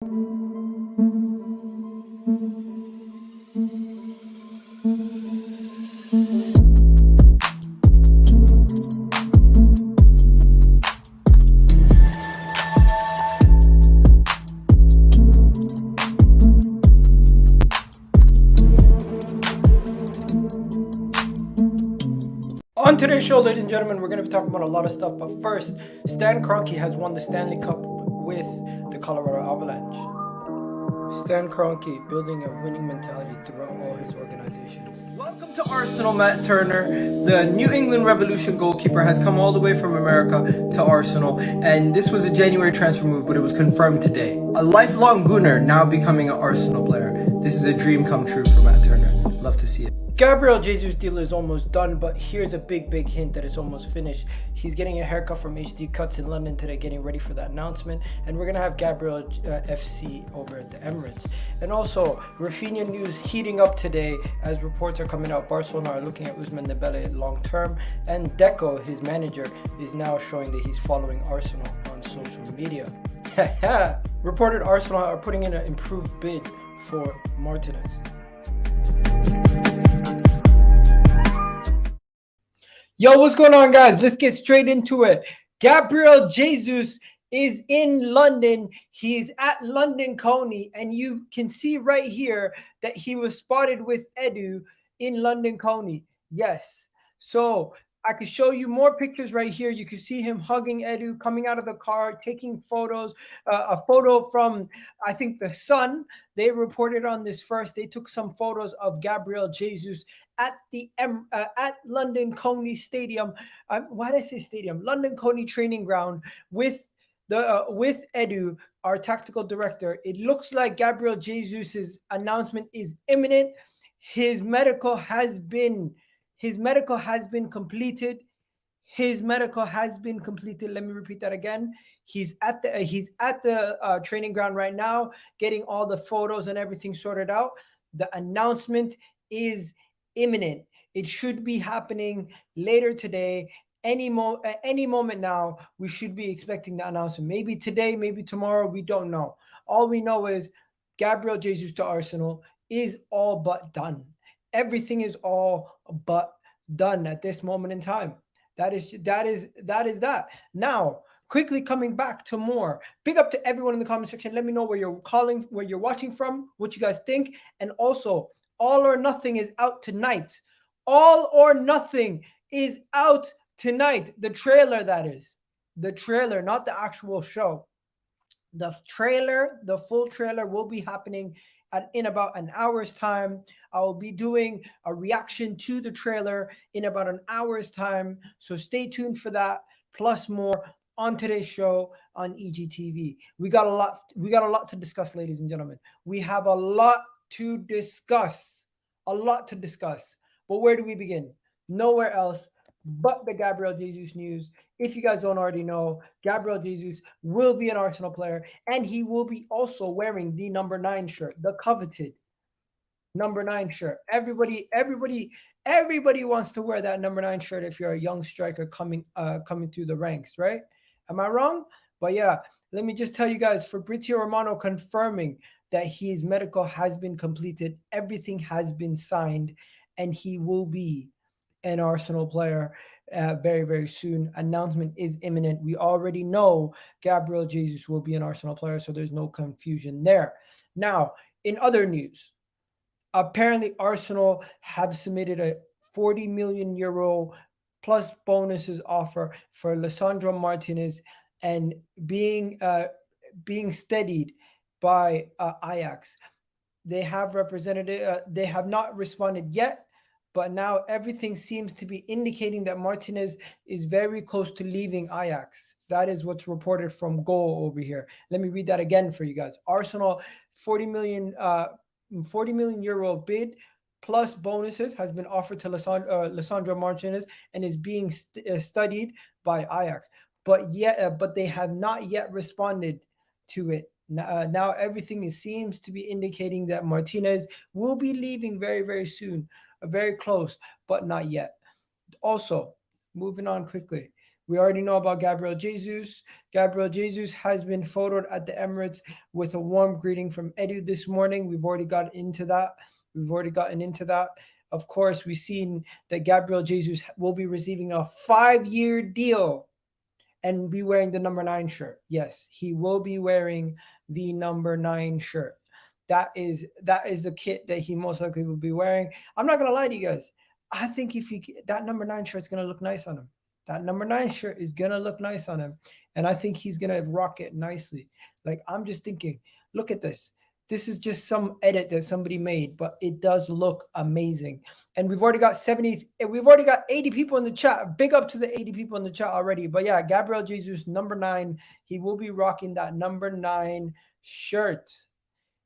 On today's show, ladies and gentlemen, we're going to be talking about a lot of stuff. But first, Stan Kroenke has won the Stanley Cup with the Colorado Avalanche. Stan Kroenke building a winning mentality throughout all his organizations. Welcome to Arsenal, Matt Turner. The New England Revolution goalkeeper has come all the way from America to Arsenal. And this was a January transfer move, but it was confirmed today. A lifelong Gooner now becoming an Arsenal player. This is a dream come true for Matt Turner. Love to see it. Gabriel Jesus' deal is almost done, but here's a big hint that it's almost finished. He's getting a haircut from HD Cuts in London today, getting ready for that announcement. And we're going to have Gabriel FC over at the Emirates. And also, Raphinha news heating up today as reports are coming out. Barcelona are looking at Ousmane Dembele long term. And Deco, his manager, is now showing that he's following Arsenal on social media. Reported Arsenal are putting in an improved bid for Martinez. Yo, what's going on, guys? Let's get straight into it. Gabriel Jesus is in London. He's at London Coney, and you can see right here that he was spotted with Edu in London Coney. Yes. So I could show you more pictures right here. You can see him hugging Edu, coming out of the car, taking photos. A photo from, I think, the Sun. They reported on this first. They took some photos of Gabriel Jesus at the at London Coney Stadium. Why did I say stadium? London Coney training ground with Edu, our tactical director. It looks like Gabriel Jesus's announcement is imminent. His medical has been completed. His medical has been completed. Let me repeat that again. He's at the training ground right now, getting all the photos and everything sorted out. The announcement is imminent. It should be happening later today. Any moment now, we should be expecting the announcement. Maybe today, maybe tomorrow. We don't know. All we know is Gabriel Jesus to Arsenal is all but done. Everything is all but done at this moment in time. That is that. Now, quickly coming back to more. Big up to everyone in the comment section. Let me know where you're watching from, what you guys think, and also All or Nothing is out tonight. All or Nothing is out tonight. The trailer, that is. The trailer, not the actual show. The trailer, the full trailer will be happening in about an hour's time. I will be doing a reaction to the trailer in about an hour's time. So stay tuned for that, plus more on today's show on EGTV. We got a lot to discuss, ladies and gentlemen. We have a lot to discuss. But where do we begin? Nowhere else but the Gabriel Jesus news. If you guys don't already know, Gabriel Jesus will be an Arsenal player, and he will be also wearing the number 9 shirt, the coveted number 9 shirt. Everybody wants to wear that number 9 shirt if you're a young striker coming through the ranks, right? Am I wrong? But yeah, let me just tell you guys, Fabrizio Romano confirming that his medical has been completed, everything has been signed, and he will be an Arsenal player very, very soon. Announcement is imminent. We already know Gabriel Jesus will be an Arsenal player, so there's no confusion there. Now, in other news, apparently Arsenal have submitted a 40 million euro plus bonuses offer for Lisandro Martinez, and being steadied by Ajax. They have they have not responded yet, but now everything seems to be indicating that Martinez is very close to leaving Ajax. That is what's reported from Goal over here. Let me read that again for you guys. Arsenal 40 million euro bid plus bonuses has been offered to Lisandro Martinez and is being studied by Ajax. But they have not yet responded to it. Now everything seems to be indicating that Martinez will be leaving very, very soon. Very close, but not yet. Also, moving on quickly, We already know about Gabriel Jesus. Gabriel Jesus has been photoed at the Emirates with a warm greeting from Edu this morning. We've already gotten into that. Of course, we've seen that Gabriel Jesus will be receiving a 5-year deal and be wearing the number 9 shirt. Yes, he will be wearing the number 9 shirt. That is the kit that he most likely will be wearing. I'm not gonna lie to you guys. I think if you that number 9 shirt is gonna look nice on him. That number 9 shirt is gonna look nice on him, and I think he's gonna rock it nicely. Like, I'm just thinking, look at this. This is just some edit that somebody made, but it does look amazing. And we've already got 80 people in the chat. Big up to the 80 people in the chat already. But yeah, Gabriel Jesus, number 9, he will be rocking that number 9 shirt.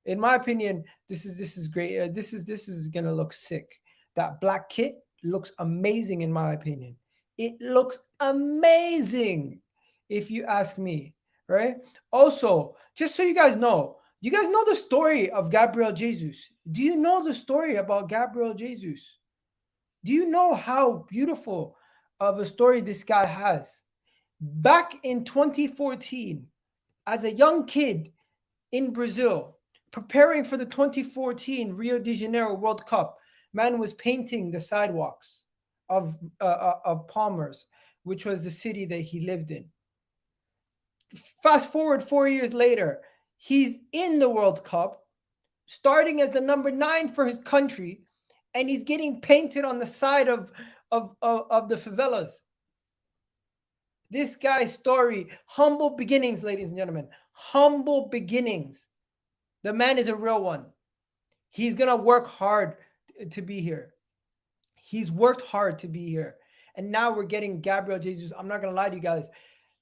In my opinion, this is great. This is gonna look sick. That black kit looks amazing in my opinion. It looks amazing, if you ask me. Right? Also, just so you guys know, do you guys know the story of Gabriel Jesus? Do you know the story about Gabriel Jesus? Do you know how beautiful of a story this guy has? Back in 2014, as a young kid in Brazil, preparing for the 2014 Rio de Janeiro World Cup, man was painting the sidewalks of Palmers, which was the city that he lived in. Fast forward 4 years later, he's in the World Cup, starting as the number 9 for his country, and he's getting painted on the side of the favelas. This guy's story, humble beginnings, ladies and gentlemen, humble beginnings. The man is a real one. He's going to work hard to be here. He's worked hard to be here. And now we're getting Gabriel Jesus. I'm not going to lie to you guys.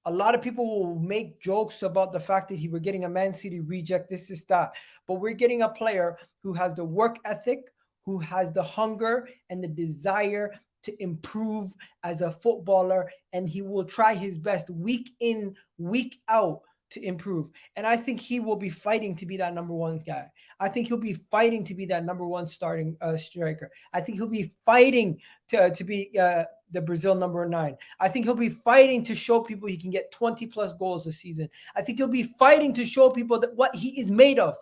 A lot of people will make jokes about the fact that we're getting a Man City reject, this is that. But we're getting a player who has the work ethic, who has the hunger and the desire to improve as a footballer. And he will try his best week in, week out to improve. And I think he will be fighting to be that number 1 guy. I think he'll be fighting to be that number 1 starting striker. I think he'll be fighting to be the Brazil number 9. I think he'll be fighting to show people he can get 20 plus goals a season. I think he'll be fighting to show people that what he is made of.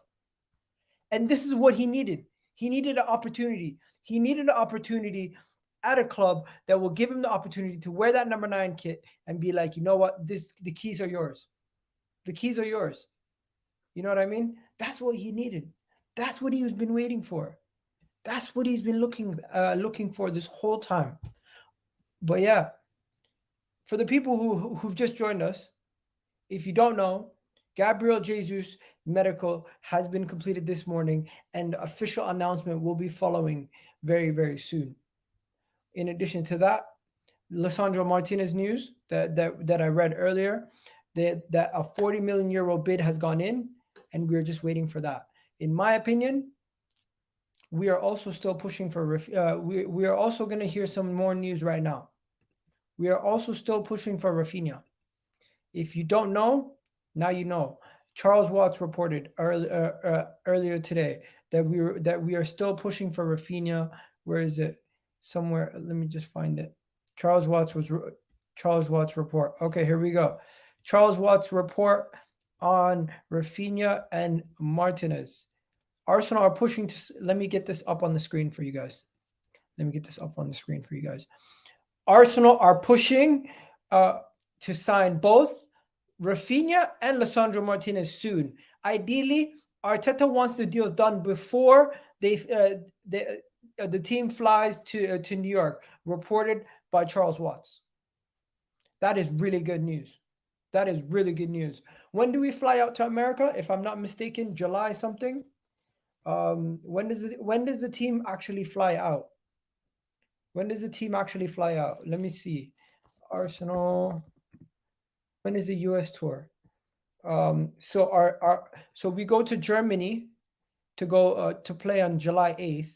And this is what he needed. He needed an opportunity. He needed an opportunity at a club that will give him the opportunity to wear that number 9 kit and be like, you know what, the keys are yours. The keys are yours. You know what I mean? That's what he needed. That's what he's been waiting for. That's what he's been looking for this whole time. But yeah, for the people who've just joined us, if you don't know, Gabriel Jesus medical has been completed this morning, and official announcement will be following very, very soon. In addition to that, Lisandro Martinez news that I read earlier, that a 40 million euro bid has gone in, and we're just waiting for that. In my opinion, we are also still pushing for we are also going to hear some more news right now. We are also still pushing for Raphinha. If you don't know, now you know. Charles Watts reported earlier today that we are still pushing for Raphinha. Where is it? Somewhere. Let me just find it. Charles Watts report. Okay, here we go. Charles Watts report on Raphinha and Martinez. Arsenal are pushing to. Let me get this up on the screen for you guys. Arsenal are pushing to sign both Raphinha and Lisandro Martinez soon. Ideally, Arteta wants the deals done before the team flies to New York, reported by Charles Watts. That is really good news. When do we fly out to America? If I'm not mistaken, July something. When does the team actually fly out? Let me see. Arsenal. When is the US tour? So we go to Germany to go to play on July 8th,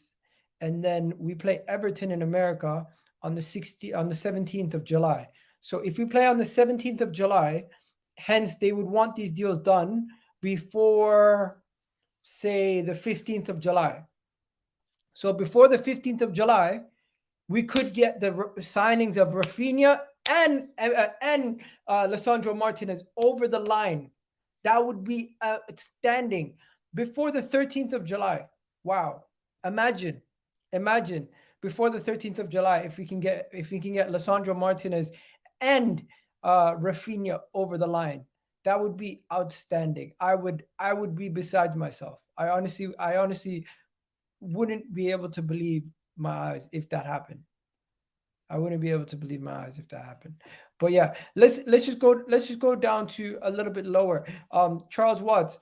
and then we play Everton in America on the 17th of July. So if we play on the 17th of July, hence they would want these deals done before, say, the 15th of July. So before the 15th of July, we could get the signings of Raphinha and Lissandro Martinez over the line. That would be outstanding before the 13th of July. Wow. Imagine. Imagine before the 13th of July if we can get Lissandro Martinez and Raphinha over the line. That would be outstanding. I would be beside myself. I honestly wouldn't be able to believe my eyes if that happened. I wouldn't be able to believe my eyes if that happened. But yeah, let's just go down to a little bit lower. Charles Watts.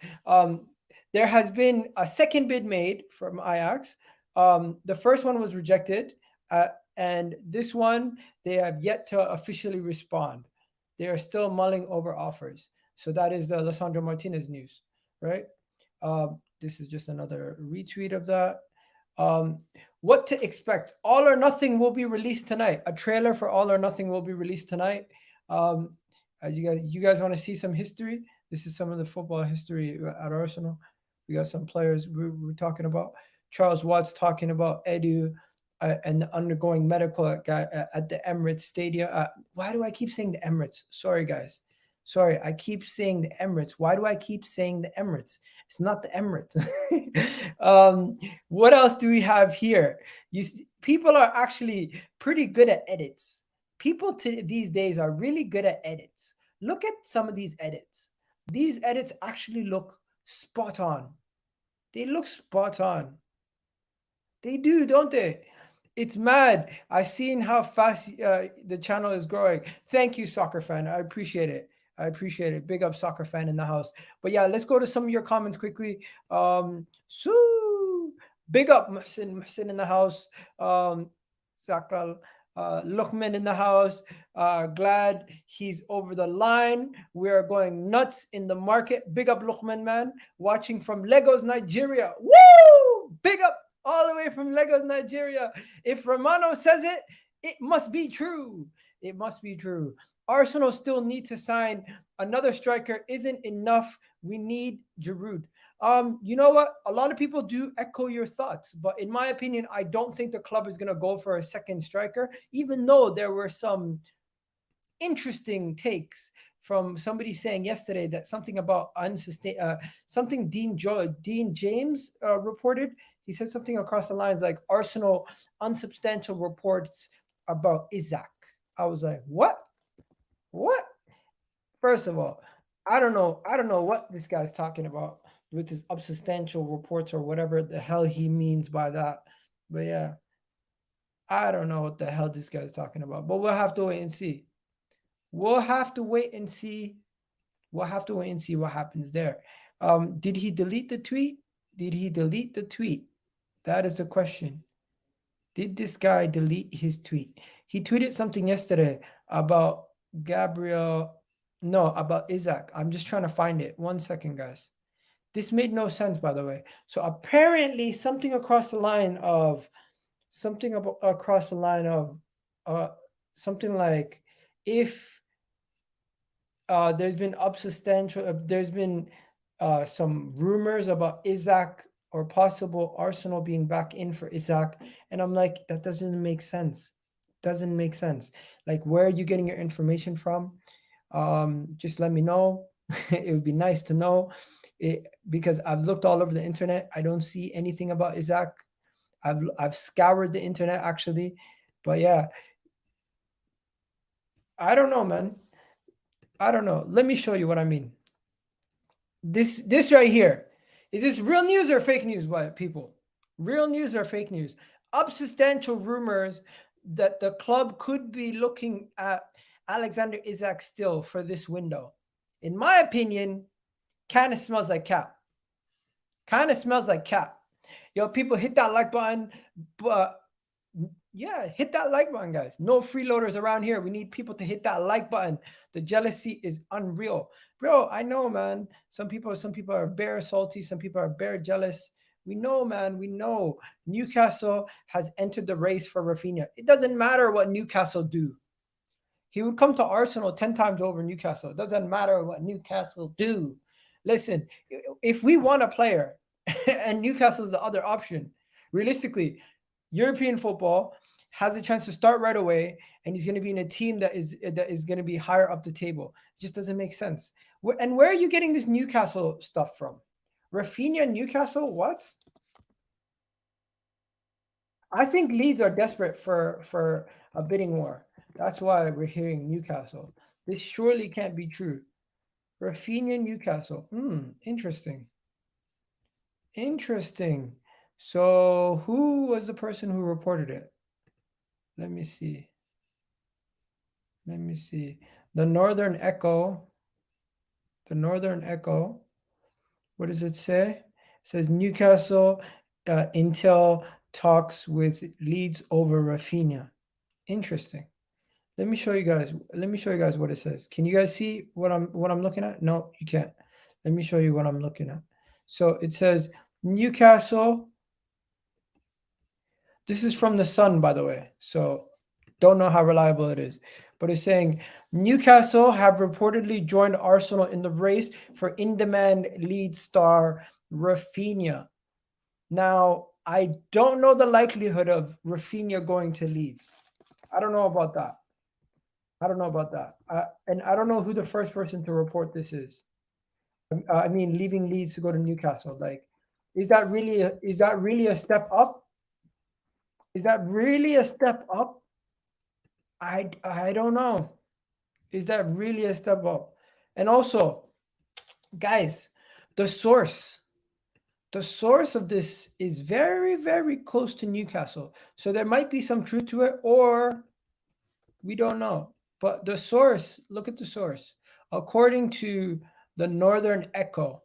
There has been a second bid made from Ajax. The first one was rejected, and this one they have yet to officially respond. They are still mulling over offers. So that is the Alessandro Martinez news, right? This is just another retweet of that. Um, what to expect? All or Nothing will be released tonight. A trailer for All or Nothing will be released tonight. Um, as you guys want to see some history? This is some of the football history at Arsenal. We got some players we're talking about. Charles Watts talking about Edu and undergoing medical at the Emirates Stadium. Why do I keep saying the Emirates? Sorry, guys. Sorry, I keep saying the Emirates. Why do I keep saying the Emirates? It's not the Emirates. um, what else do we have here? People are actually pretty good at edits. People these days are really good at edits. Look at some of these edits. These edits actually look spot on. They look spot on. They do, don't they? It's mad. I seen how fast the channel is growing. Thank you, soccer fan. I appreciate it. I appreciate it. Big up, soccer fan in the house. But yeah, let's go to some of your comments quickly. So big up, Muhsin in the house. Sakral. Luqman in the house. Glad he's over the line. We are going nuts in the market. Big up, Luqman, man. Watching from Lagos, Nigeria. Woo! Big up all the way from Lagos, Nigeria. If Romano says it, it must be true. It must be true. Arsenal still need to sign another striker. Isn't enough. We need Giroud. You know what? A lot of people do echo your thoughts, but in my opinion, I don't think the club is going to go for a second striker, even though there were some interesting takes from somebody saying yesterday that something about something Dean James reported. He said something across the lines like Arsenal unsubstantial reports about Isaac. I was like, what? What? First of all, I don't know. I don't know what this guy's talking about with his unsubstantial reports or whatever the hell he means by that. But yeah, I don't know what the hell this guy's talking about. But we'll have to wait and see. We'll have to wait and see. We'll have to wait and see what happens there. Did he delete the tweet? Did he delete the tweet? That is the question. Did this guy delete his tweet? He tweeted something yesterday about Gabriel. No, about Isaac. I'm just trying to find it. 1 second, guys. This made no sense, by the way. So apparently, something across the line of something across the line of something like if there's been there's been some rumors about Isaac or possible Arsenal being back in for Isaac, and I'm like, that doesn't make sense. Doesn't make sense. Like, where are you getting your information from? Just let me know. It would be nice to know it, because I've looked all over the internet. I don't see anything about Isaac. I've scoured the internet actually, but yeah, I don't know, man. I don't know. Let me show you what I mean. This right here. Is this real news or fake news, what people? Real news or fake news? Substantial rumors that the club could be looking at Alexander Isak still for this window. In my opinion, kind of smells like cap. Kind of smells like cap. Yo, people, hit that like button. But yeah, hit that like button, guys. No freeloaders around here. We need people to hit that like button. The jealousy is unreal. Bro, I know, man. Some people are bare salty, some people are bare jealous. We know, man. We know Newcastle has entered the race for Raphinha. It doesn't matter what Newcastle do. He would come to Arsenal 10 times over Newcastle. It doesn't matter what Newcastle do. Listen, if we want a player and Newcastle's the other option, realistically, European football, has a chance to start right away, and he's going to be in a team that is going to be higher up the table. It just doesn't make sense. And where are you getting this Newcastle stuff from? Raphinha, Newcastle, what? I think Leeds are desperate for a bidding war. That's why we're hearing Newcastle. This surely can't be true. Raphinha, Newcastle. Interesting. Interesting. So who was the person who reported it? Let me see. Let me see. The Northern Echo. The Northern Echo. What does it say? It says Newcastle Intel talks with Leeds over Raphinha. Interesting. Let me show you guys. Let me show you guys what it says. Can you guys see what I'm looking at? No, you can't. Let me show you what I'm looking at. So it says Newcastle. This is from the Sun, by the way. So don't know how reliable it is. But it's saying Newcastle have reportedly joined Arsenal in the race for in-demand lead star Raphinha. Now, I don't know the likelihood of Raphinha going to Leeds. I don't know about that. I don't know about that. And I don't know who the first person to report this is. I mean, leaving Leeds to go to Newcastle. Like, is that really a step up? Is that really a step up? I don't know. Is that really a step up? And also, guys, the source, the source of this is very, very close to Newcastle. So there might be some truth to it, or we don't know. But the source, look at the source. According to the Northern Echo.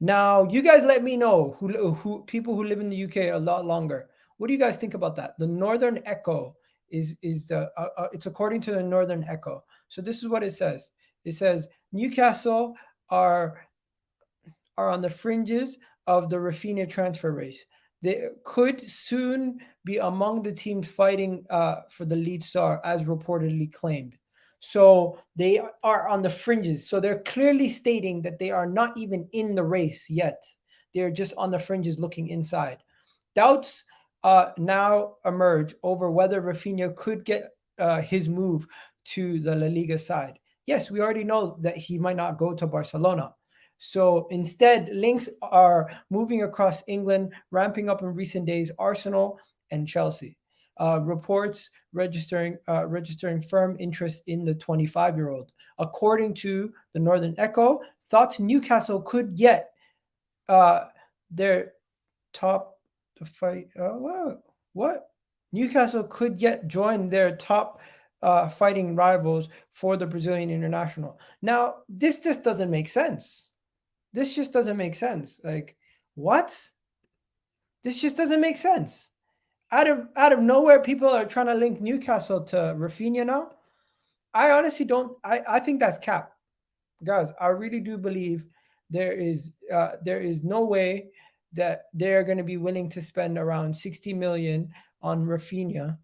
Now, you guys let me know who people who live in the UK a lot longer. What do you guys think about that? The Northern Echo is the it's according to the Northern Echo. So this is what it says. It says Newcastle are on the fringes of the Raphinha transfer race. They could soon be among the teams fighting for the lead star, as reportedly claimed. So they are on the fringes. So they're clearly stating that they are not even in the race yet. They're just on the fringes looking inside. Doubts now emerge over whether Raphinha could get his move to the La Liga side. Yes, we already know that he might not go to Barcelona. So instead, links are moving across England, ramping up in recent days. Arsenal and Chelsea reports registering firm interest in the 25-year-old. According to the Northern Echo, thoughts Newcastle could get their top the fight. What? Newcastle could yet join their top fighting rivals for the Brazilian international. Now, this just doesn't make sense. This just doesn't make sense. Like, what? This just doesn't make sense. Out of nowhere, people are trying to link Newcastle to Raphinha now. I honestly don't. I think that's cap, guys. I really do believe there is no way that they are going to be willing to spend around 60 million on Raphinha,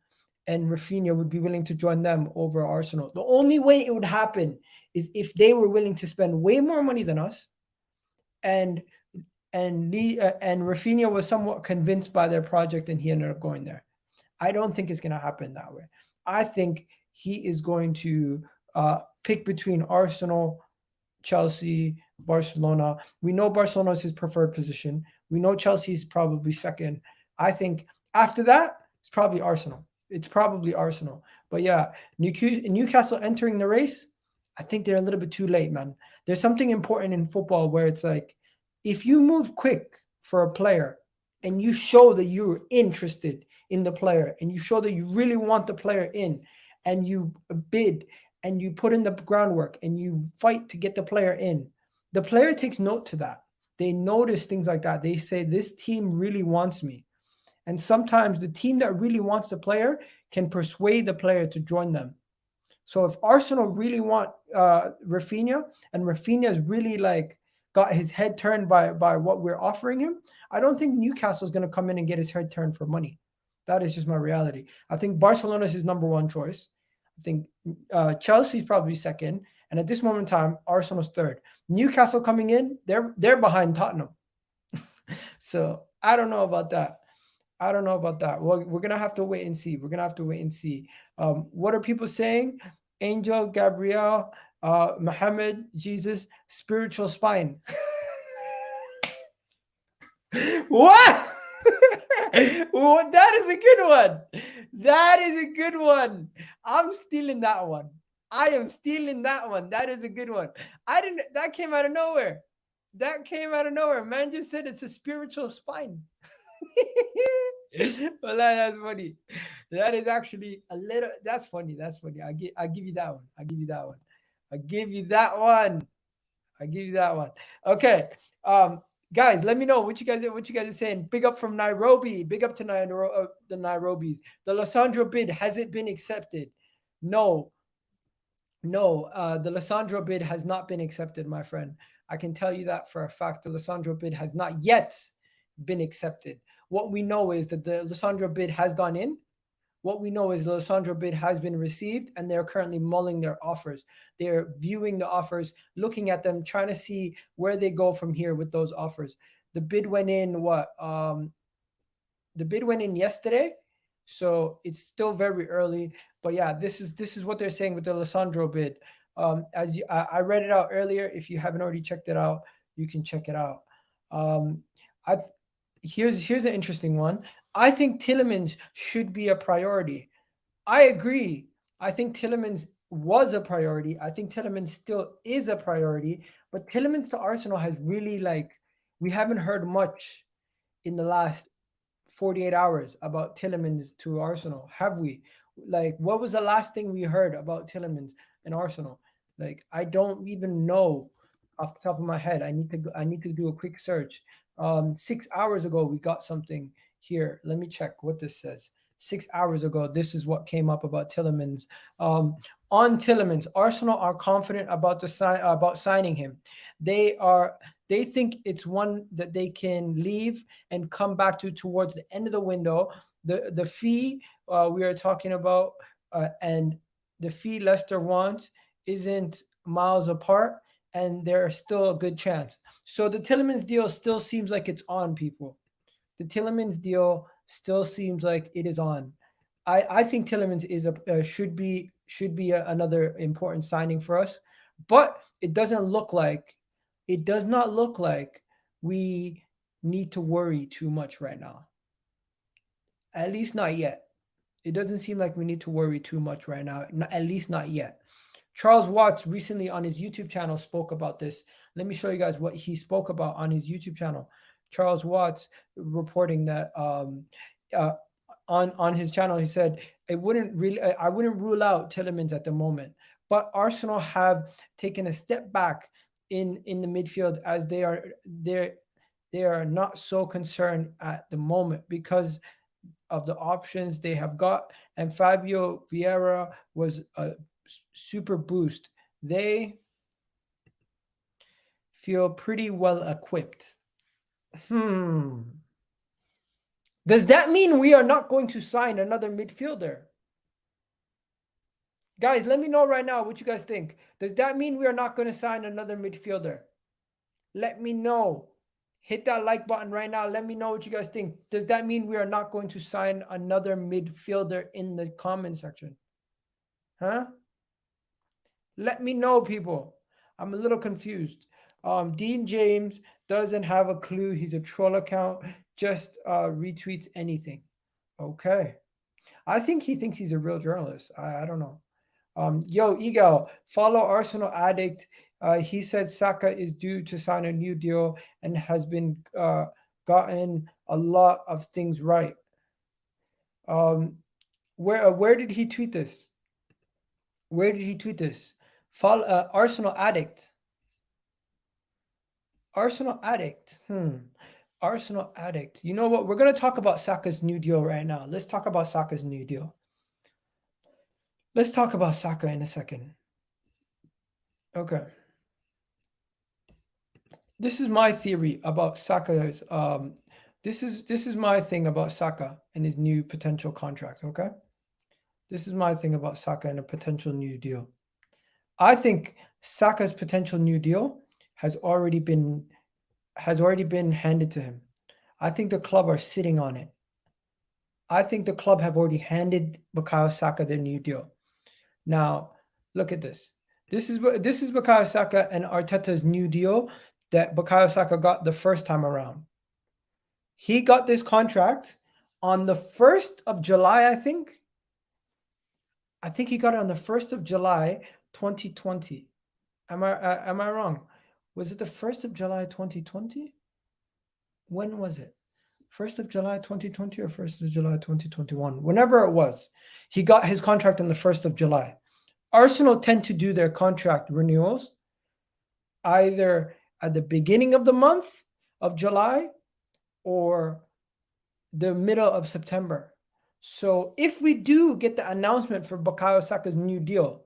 and Raphinha would be willing to join them over Arsenal. The only way it would happen is if they were willing to spend way more money than us, and and Raphinha was somewhat convinced by their project and he ended up going there. I don't think it's going to happen that way. I think he is going to pick between Arsenal, Chelsea, Barcelona. We know Barcelona is his preferred position. We know Chelsea is probably second. I think after that, it's probably Arsenal. It's probably Arsenal. But yeah, Newcastle entering the race, I think they're a little bit too late, man. There's something important in football where it's like, if you move quick for a player and you show that you're interested in the player and you show that you really want the player in, and you bid and you put in the groundwork and you fight to get the player in, the player takes note to that. They notice things like that. They say, this team really wants me. And sometimes the team that really wants the player can persuade the player to join them. So if Arsenal really want Raphinha, and Raphinha is really like got his head turned by what we're offering him, I don't think Newcastle is going to come in and get his head turned for money. That is just my reality. I think Barcelona is his number one choice. I think Chelsea's probably second, and at this moment in time, Arsenal's third. Newcastle coming in, they're behind Tottenham. So I don't know about that. I don't know about that. Well, we're gonna have to wait and see. We're gonna have to wait and see. What are people saying? Angel, Gabriel, Muhammad, Jesus, spiritual spine. What? Well, that is a good one. That is a good one. I'm stealing that one. I am stealing that one. That is a good one. I didn't. That came out of nowhere. That came out of nowhere. Man just said it's a spiritual spine. Well, that's funny. That is actually a little. That's funny. That's funny. I give you that one. I give you that one. I give you that one. I give you that one. Okay. Guys, let me know what you guys are saying. Big up from Nairobi. Big up to the Nairobis. The Losandro bid, has it been accepted? No, no. The Losandro bid has not been accepted, my friend. I can tell you that for a fact. The Losandro bid has not yet been accepted. What we know is that the Losandro bid has gone in. What we know is the Losandro bid has been received, and they're currently mulling their offers. They're viewing the offers, looking at them, trying to see where they go from here with those offers. The bid went in what? The bid went in yesterday, so it's still very early. But yeah, this is what they're saying with the Losandro bid. I read it out earlier. If you haven't already checked it out, you can check it out. I here's an interesting one. I think Tielemans should be a priority. I agree. I think Tielemans was a priority. I think Tielemans still is a priority. But Tielemans to Arsenal has really we haven't heard much in the last 48 hours about Tielemans to Arsenal, have we? What was the last thing we heard about Tielemans and Arsenal? I don't even know off the top of my head. I need to do a quick search. 6 hours ago, we got something here. Let me check what this says. 6 hours ago, this is what came up about Tielemans. Um, on Tielemans, Arsenal are confident about signing him. They are. They think it's one that they can leave and come back to towards the end of the window. The fee we are talking about and the fee Leicester wants isn't miles apart, and there's still a good chance. So the Tielemans deal still seems like it's on, people. The Tielemans deal still seems like it is on. I think Tielemans is another important signing for us, but it does not look like we need to worry too much right now. At least not yet. It doesn't seem like we need to worry too much right now. At least not yet. Charles Watts recently on his YouTube channel spoke about this. Let me show you guys what he spoke about on his YouTube channel. Charles Watts reporting that uh, on his channel, he said I wouldn't rule out Tielemans at the moment, but Arsenal have taken a step back in the midfield as they are not so concerned at the moment because of the options they have got, and Fabio Vieira was a super boost. They feel pretty well equipped. Does that mean we are not going to sign another midfielder? Guys, let me know right now what you guys think. Does that mean we are not going to sign another midfielder? Let me know. Hit that like button right now. Let me know what you guys think. Does that mean we are not going to sign another midfielder in the comment section? Huh? Let me know, people. I'm a little confused. Dean James doesn't have a clue. He's a troll account. Just retweets anything. Okay. I think he thinks he's a real journalist. I don't know. Yo, Eagle, follow Arsenal Addict. He said Saka is due to sign a new deal and has been gotten a lot of things right. Where did he tweet this? Where did he tweet this? Follow Arsenal Addict. Arsenal Addict. Arsenal Addict. You know what? We're going to talk about Saka's new deal right now. Let's talk about Saka's new deal. Let's talk about Saka in a second. Okay. This is my theory about Saka's. This is my thing about Saka and his new potential contract. Okay. This is my thing about Saka and a potential new deal. I think Saka's potential new deal has already been handed to him. I think the club are sitting on it. I think the club have already handed Bukayo Saka their new deal. Now, look at this. This is Bukayo Saka and Arteta's new deal that Bukayo Saka got the first time around. He got this contract on the 1st of July, I think. I think he got it on the 1st of July, 2020. Am I wrong? Was it the 1st of July 2020? When was it? 1st of July 2020 or 1st of July 2021? Whenever it was. He got his contract on the 1st of July. Arsenal tend to do their contract renewals either at the beginning of the month of July or the middle of September. So if we do get the announcement for Bukayo Saka's new deal,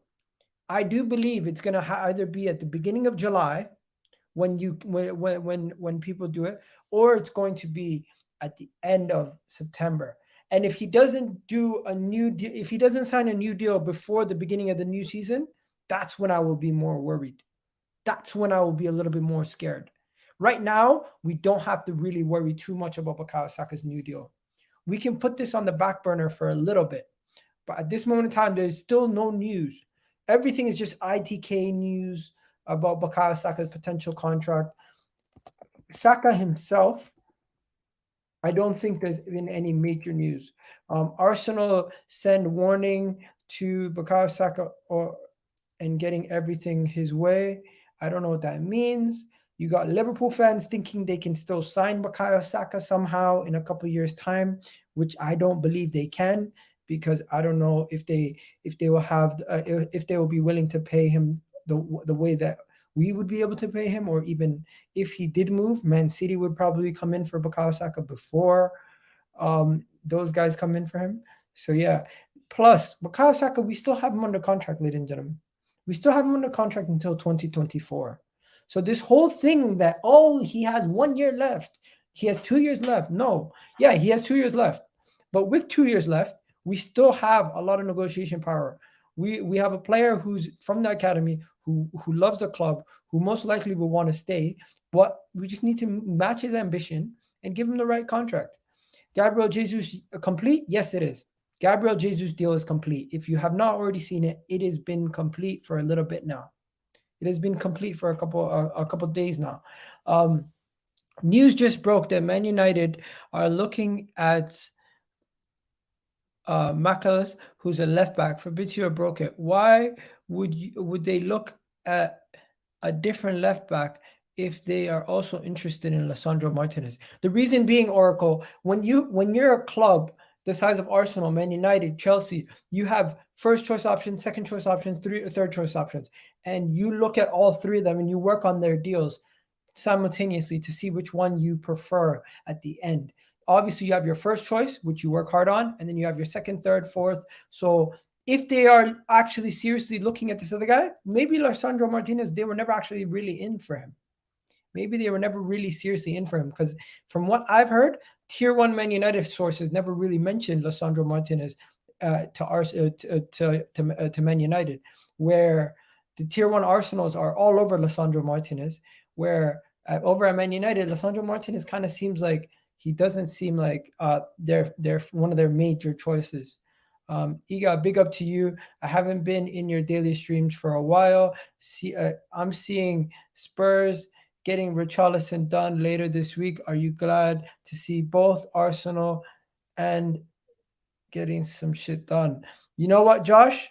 I do believe it's going to either be at the beginning of July when people do it, or it's going to be at the end of September. And if he doesn't if he doesn't sign a new deal before the beginning of the new season, that's when I will be more worried. That's when I will be a little bit more scared. Right now, we don't have to really worry too much about Bukayo Saka's new deal. We can put this on the back burner for a little bit. But at this moment in time, there's still no news. Everything is just ITK news about Bukayo Saka's potential contract. Saka himself, I don't think there's been any major news. Arsenal send warning to Bukayo Saka and getting everything his way. I don't know what that means. You got Liverpool fans thinking they can still sign Bukayo Saka somehow in a couple of years' time, which I don't believe they can, because I don't know if they will have if they will be willing to pay him the way that we would be able to pay him, or even if he did move, Man City would probably come in for Bukayo Saka before those guys come in for him. So yeah. Plus, Bukayo Saka, we still have him under contract, ladies and gentlemen. We still have him under contract until 2024. So this whole thing that, he has 1 year left, he has 2 years left. No, yeah, he has 2 years left. But with 2 years left, we still have a lot of negotiation power. We have a player who's from the academy, who loves the club, who most likely will want to stay, but we just need to match his ambition and give him the right contract. Gabriel Jesus complete? Yes, it is. Gabriel Jesus deal is complete. If you have not already seen it, it has been complete for a little bit now. It has been complete for a couple days now. News just broke that Man United are looking at Makalas, who's a left back. Fabrizio broke it. Why would they look at a different left back if they are also interested in Lisandro Martinez? The reason being, Oracle, when you're a club the size of Arsenal, Man United, Chelsea, you have first choice options, second choice options, third choice options, and you look at all three of them and you work on their deals simultaneously to see which one you prefer at the end. Obviously, you have your first choice, which you work hard on, and then you have your second, third, fourth. So if they are actually seriously looking at this other guy, maybe Lisandro Martinez, they were never actually really in for him. Maybe they were never really seriously in for him, because from what I've heard, Tier 1 Man United sources never really mentioned Lisandro Martinez to Man United, where the Tier 1 Arsenals are all over Lisandro Martinez, where over at Man United, Lisandro Martinez kind of seems like he doesn't seem like they're one of their major choices. Iga, big up to you. I haven't been in your daily streams for a while. I'm seeing Spurs getting Richarlison done later this week. Are you glad to see both Arsenal and getting some shit done? You know what, Josh?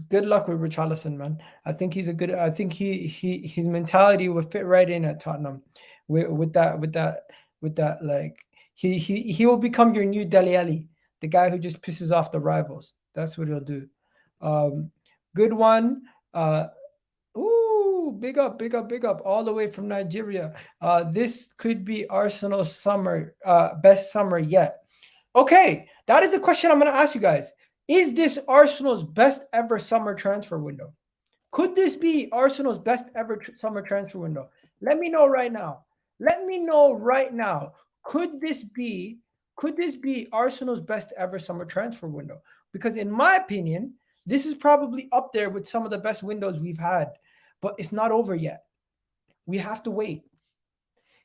Good luck with Richarlison, man. I think he's a good. I think his mentality would fit right in at Tottenham, with that. Like he will become your new Dele Alli, the guy who just pisses off the rivals. That's what he'll do. Good one. Big up all the way from Nigeria. This could be Arsenal's summer, best summer yet. Okay, that is the question I'm going to ask you guys. Is this Arsenal's best ever summer transfer window? Could this be Arsenal's best ever summer transfer window? Let me know right now. Could this be Arsenal's best ever summer transfer window? Because in my opinion, this is probably up there with some of the best windows we've had. But it's not over yet. We have to wait.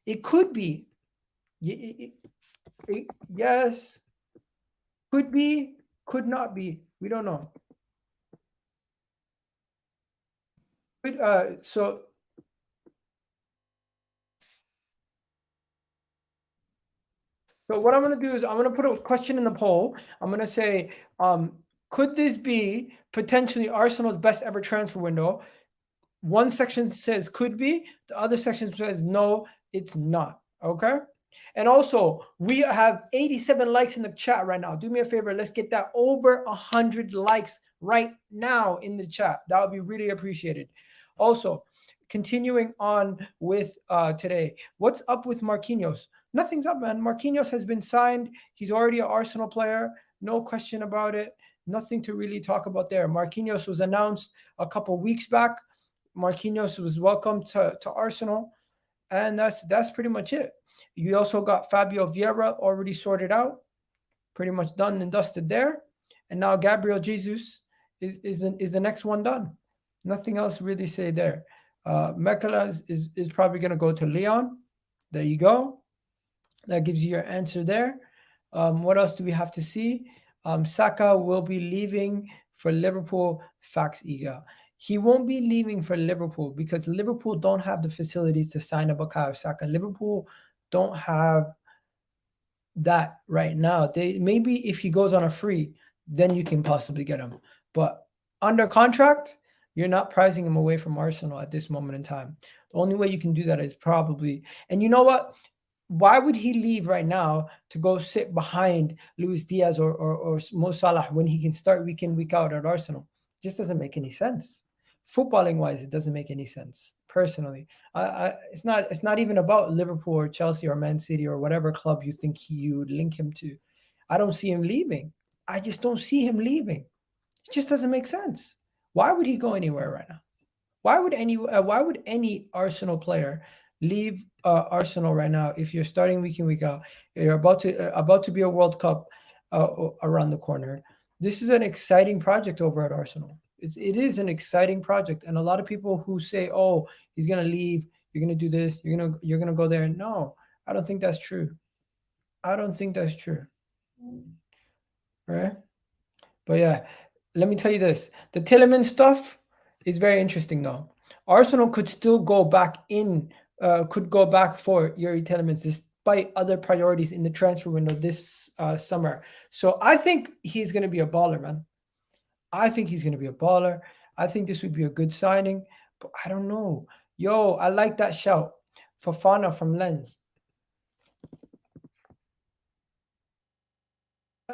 It could be. Yes. Could be, could not be. We don't know. So what I'm going to do is I'm going to put a question in the poll. I'm going to say, could this be potentially Arsenal's best ever transfer window? One section says could be, the other section says no, it's not. Okay. And also, we have 87 likes in the chat right now. Do me a favor, let's get that over 100 likes right now in the chat. That would be really appreciated. Also, continuing on with today, what's up with Marquinhos? Nothing's up, man. Marquinhos has been signed. He's already an Arsenal player. No question about it. Nothing to really talk about there. Marquinhos was announced a couple weeks back. Marquinhos was welcomed to Arsenal, and that's pretty much it. You also got Fabio Vieira already sorted out, pretty much done and dusted there, and now Gabriel Jesus is the next one done. Nothing else really say there. Mekala is probably going to go to Lyon. There you go. That gives you your answer there. What else do we have to see? Saka will be leaving for Liverpool. Facts, Iga. He won't be leaving for Liverpool because Liverpool don't have the facilities to sign a Bukayo Saka. Liverpool don't have that right now. They maybe if he goes on a free, then you can possibly get him. But under contract, you're not pricing him away from Arsenal at this moment in time. The only way you can do that is probably, and you know what? Why would he leave right now to go sit behind Luis Diaz or Mo Salah when he can start week in, week out at Arsenal? It just doesn't make any sense. Footballing wise, it doesn't make any sense. Personally, it's not even about Liverpool or Chelsea or Man City or whatever club you think you would link him to. I don't see him leaving. I just don't see him leaving. It just doesn't make sense. Why would he go anywhere right now? Why would any Arsenal player leave Arsenal right now if you're starting week in, week out? You're about to be a World Cup around the corner. This is an exciting project over at Arsenal. It is an exciting project, and a lot of people who say, "Oh, he's gonna leave, you're gonna do this, you're gonna go there." No, I don't think that's true. I don't think that's true. Right? But yeah, let me tell you this: the Tielemans stuff is very interesting, though. Arsenal could still go back for Yuri Tielemans despite other priorities in the transfer window this summer. So I think he's going to be a baller, man. I think he's going to be a baller. I think this would be a good signing, but I don't know. Yo, I like that shout. Fofana from Lens.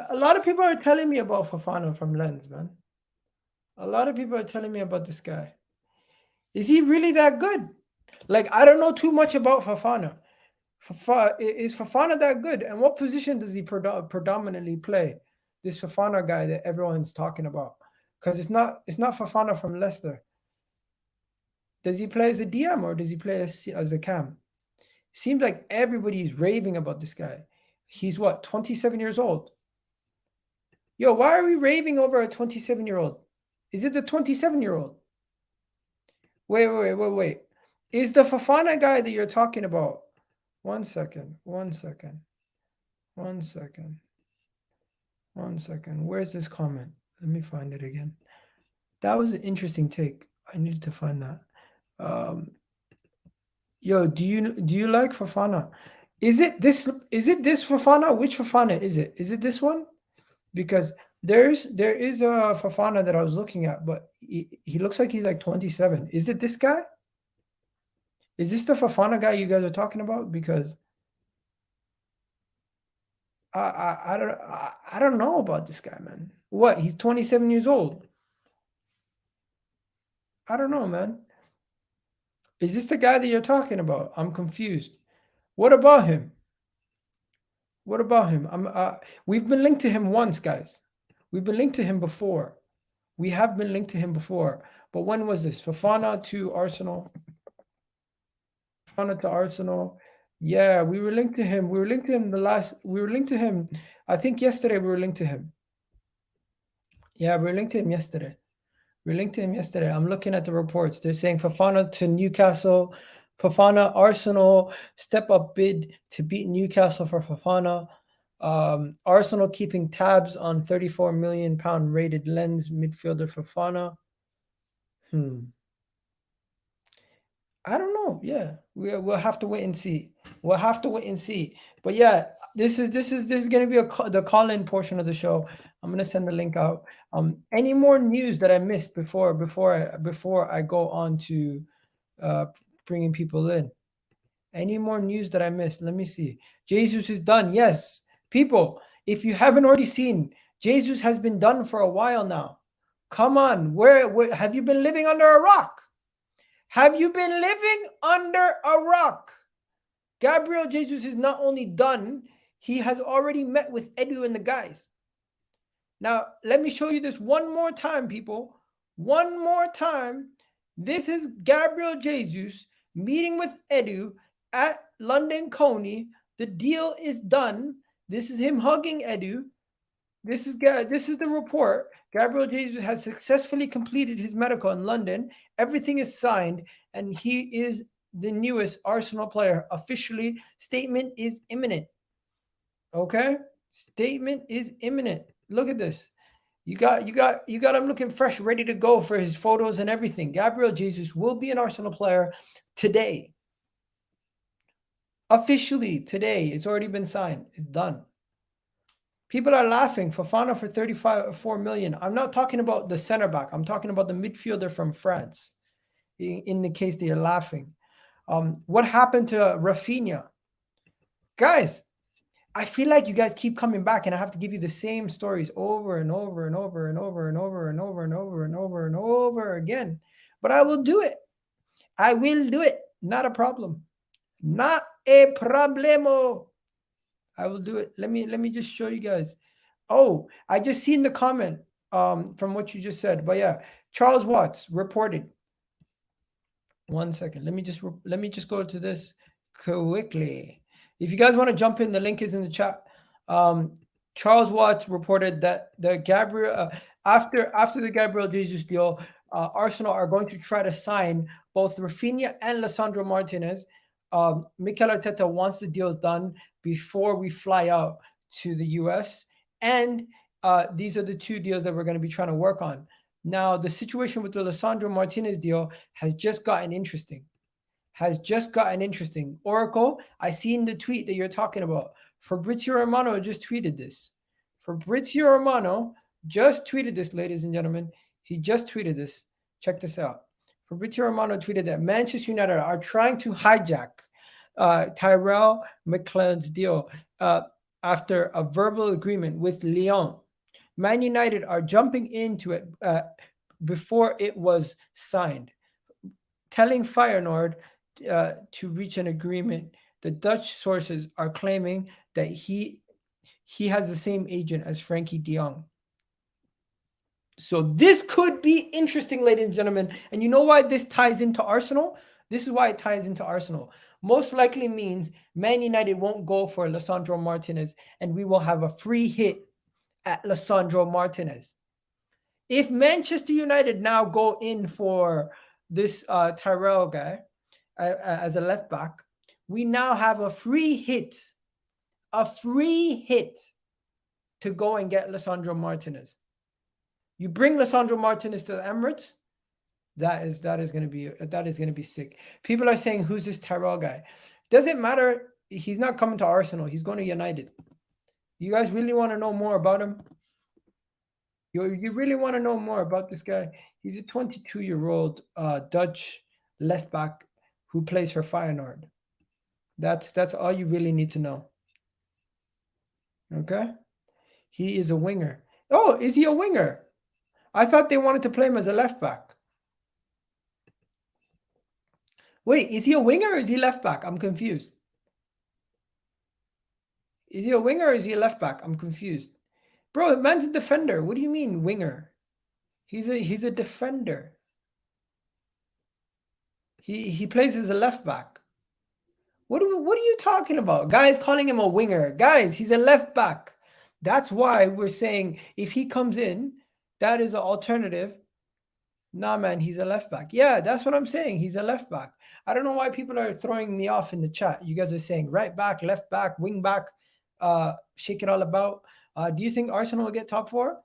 A lot of people are telling me about Fofana from Lens, man. A lot of people are telling me about this guy. Is he really that good? Like, I don't know too much about Fofana. Is Fofana that good? And what position does he predominantly play? This Fofana guy that everyone's talking about. Because it's not Fofana from Leicester. Does he play as a DM or does he play as a cam? Seems like everybody's raving about this guy. He's what, 27 years old? Yo, why are we raving over a 27-year-old? Is it the 27-year-old? Wait. Is the Fofana guy that you're talking about? One second. Where's this comment? Let me find it again. That was an interesting take. I needed to find that. Yo, do you like Fofana? Is it this Fofana? Which Fofana is it? Is it this one? Because there is a Fofana that I was looking at, but he looks like he's like 27. Is it this guy? Is this the Fofana guy you guys are talking about? Because I don't know about this guy, man. What? He's 27 years old. I don't know, man. Is this the guy that you're talking about? I'm confused. What about him? We've been linked to him once, guys. We've been linked to him before. We have been linked to him before. But when was this? Fofana to Arsenal. Yeah, we were linked to him. We were linked to him. I think yesterday we were linked to him. Yeah, we were linked to him yesterday. I'm looking at the reports. They're saying Fofana to Newcastle. Fofana, Arsenal, step up bid to beat Newcastle for Fofana. Arsenal keeping tabs on 34 million pound rated Lens midfielder Fofana. I don't know. Yeah, we'll have to wait and see. We'll have to wait and see. But yeah, this is going to be the call-in portion of the show. I'm going to send the link out. Any more news that I missed before I go on to uh, bringing people in? Any more news that I missed? Let me see. Jesus is done. Yes, people. If you haven't already seen, Jesus has been done for a while now. Come on, where have you been living under a rock? Have you been living under a rock? Gabriel Jesus is not only done, he has already met with Edu and the guys. Now, let me show you this one more time, people. One more time. This is Gabriel Jesus meeting with Edu at London Coney. The deal is done. This is him hugging Edu. This is the report. Gabriel Jesus has successfully completed his medical in London. Everything is signed, and he is the newest Arsenal player. Officially, statement is imminent. Okay? Statement is imminent. Look at this. You got him looking fresh, ready to go for his photos and everything. Gabriel Jesus will be an Arsenal player today. Officially today. It's already been signed. It's done. People are laughing. Fofana for 4 million. I'm not talking about the center back. I'm talking about the midfielder from France. In the case they are laughing. What happened to Raphinha? Guys, I feel like you guys keep coming back and I have to give you the same stories over and over and over and over and over and over and over and over and over again. But I will do it. I will do it. Not a problem. Not a problemo. I will do it. Let me just show you guys. Oh, I just seen the comment from what you just said. But yeah, Charles Watts reported. 1 second. Let me just go to this quickly. If you guys want to jump in, the link is in the chat. Charles Watts reported that the Gabriel after the Gabriel Jesus deal, Arsenal are going to try to sign both Raphinha and Lisandro Martinez. Mikel Arteta wants the deals done before we fly out to the US, and these are the two deals that we're going to be trying to work on. Now, the situation with the Lisandro Martinez deal has just gotten interesting. Oracle, I seen the tweet that you're talking about. Fabrizio Romano just tweeted this. Ladies and gentlemen. He just tweeted this. Check this out. Fabrizio Romano tweeted that Manchester United are trying to hijack Tyrell McLean's deal after a verbal agreement with Lyon. Man United are jumping into it before it was signed, telling Feyenoord to reach an agreement. The Dutch sources are claiming that he has the same agent as Frankie de Jong. So this could be interesting, ladies and gentlemen. And you know why this ties into Arsenal? This is why it ties into Arsenal. Most likely means Man United won't go for Lisandro Martinez, and we will have a free hit at Lisandro Martinez. If Manchester United now go in for this Tyrell guy as a left back, we now have a free hit to go and get Lisandro Martinez. You bring Lisandro Martinez to the Emirates, that is going to be sick. People are saying, who's this Tyrell guy? Doesn't matter. He's not coming to Arsenal. He's going to United. You guys really want to know more about him? You really want to know more about this guy? He's a 22-year-old Dutch left back who plays for Feyenoord. That's all you really need to know. Okay? He is a winger. Oh, is he a winger? I thought they wanted to play him as a left back. Wait, is he a winger or is he left back? I'm confused. Is he a winger or is he a left back? I'm confused. Bro, the man's a defender. What do you mean winger? He's a defender. He plays as a left back. What are you talking about? Guys calling him a winger. Guys, he's a left back. That's why we're saying if he comes in, that is an alternative. Nah, man, he's a left back. Yeah, that's what I'm saying. He's a left back. I don't know why people are throwing me off in the chat. You guys are saying right back, left back, wing back. shake it all about. Do you think Arsenal will get top four?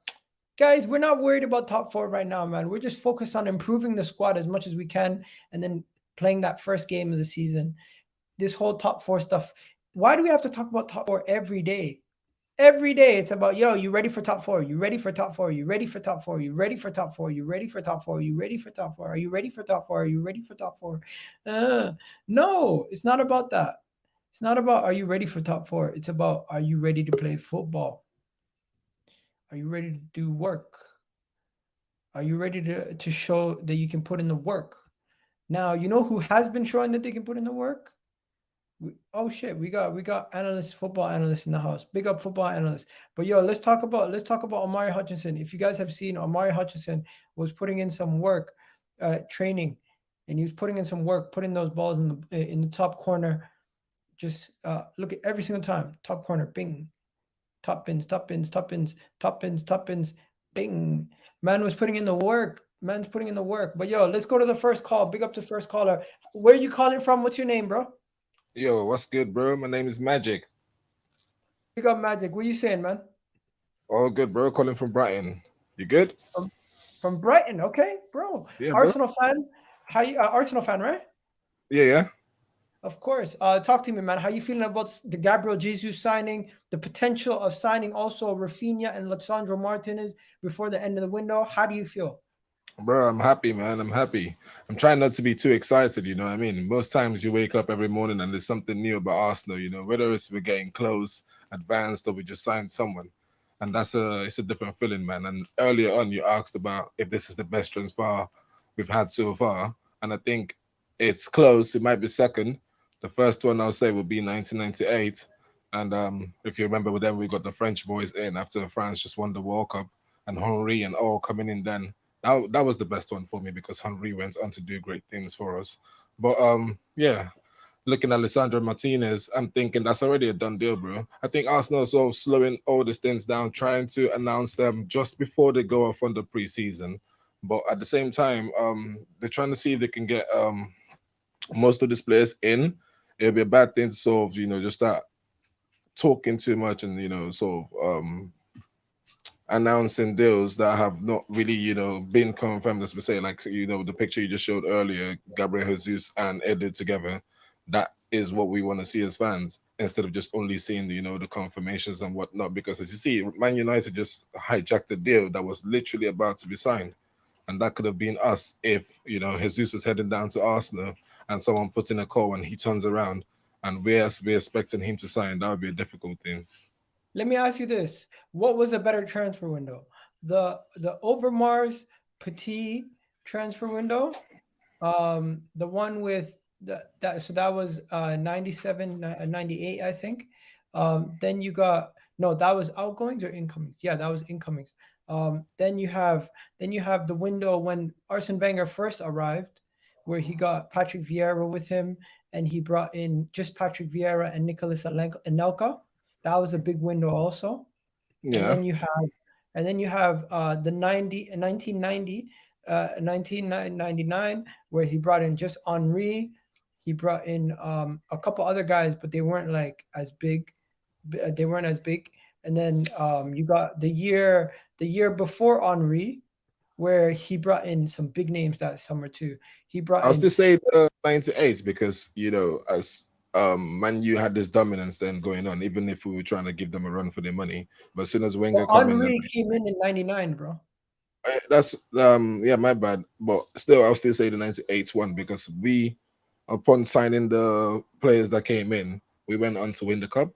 Guys, we're not worried about top four right now, man. We're just focused on improving the squad as much as we can and then playing that first game of the season. This whole top four stuff. Why do we have to talk about top four every day? Every day it's about, yo, you ready for top four? You ready for top four? You ready for top four? You ready for top four? You ready for top four? You ready for top four? Are you ready for top four? Are you ready for top four? Uh, no, it's not about that. It's not about are you ready for top four? It's about are you ready to play football? Are you ready to do work? Are you ready to show that you can put in the work? Now, you know who has been showing that they can put in the work? Oh shit, we got analysts, football analysts in the house. Big up football analysts. But yo, let's talk about Omari Hutchinson. If you guys have seen, Omari Hutchinson was putting in some work, training, and he was putting in some work, putting those balls in the top corner. Just look at every single time, top corner, bing, top pins, top pins, top pins, top pins, top pins, bing. Man was putting in the work. Man's putting in the work. But yo, let's go to the first call. Big up to first caller. Where are you calling from? What's your name, bro? Yo, what's good, bro? My name is Magic. Big up Magic. What you saying, man? All good, bro. Calling from Brighton. You good? From from Brighton. Okay, bro. Yeah, bro. Arsenal fan. How you? Arsenal fan, right? Yeah, yeah. Of course. Talk to me, man. How you feeling about the Gabriel Jesus signing? The potential of signing also Raphinha and Alexandro Martinez before the end of the window. How do you feel? Bro, I'm happy, man. I'm happy. I'm trying not to be too excited, you know what I mean? Most times you wake up every morning and there's something new about Arsenal, you know, whether it's we're getting close, advanced, or we just signed someone. And it's a different feeling, man. And earlier on you asked about if this is the best transfer we've had so far. And I think it's close. It might be second. The first one I'll say would be 1998. And if you remember with them, we got the French boys in after France just won the World Cup and Henri and all coming in then. That was the best one for me because Henry went on to do great things for us. But yeah, looking at Alessandro Martinez, I'm thinking that's already a done deal, bro. I think Arsenal is sort of slowing all these things down, trying to announce them just before they go off on the preseason. But at the same time, they're trying to see if they can get most of these players in. It'll be a bad thing to sort of, just start talking too much and, sort of announcing deals that have not really, been confirmed, as we say, like, the picture you just showed earlier, Gabriel Jesus and Edu together. That is what we want to see as fans, instead of just only seeing the confirmations and whatnot. Because as you see, Man United just hijacked the deal that was literally about to be signed, and that could have been us if Jesus was heading down to Arsenal and someone puts in a call and he turns around and we're expecting him to sign. That would be a difficult thing. Let me ask you this: what was a better transfer window? The Overmars Petit transfer window, the one with that was 97 98, I think. Then you got, no, that was outgoings or incomings. Yeah, that was incomings. Then you have the window when Arsene Wenger first arrived, where he got Patrick Vieira with him, and he brought in just Patrick Vieira and Nicolas Anelka. That was a big window also. And Yeah. then you have the 1990, 1999, where he brought in just Henri. He brought in a couple other guys, but they weren't like as big. They weren't as big. And then you got the year before Henri, where he brought in some big names that summer too. He brought I'll in still say the 98 because as Man U had this dominance then going on, even if we were trying to give them a run for their money. But as soon as but Wenger come in, Henri came in '99, bro. that's yeah, my bad. But still, I'll still say the 98 one because we, upon signing the players that came in, we went on to win the cup.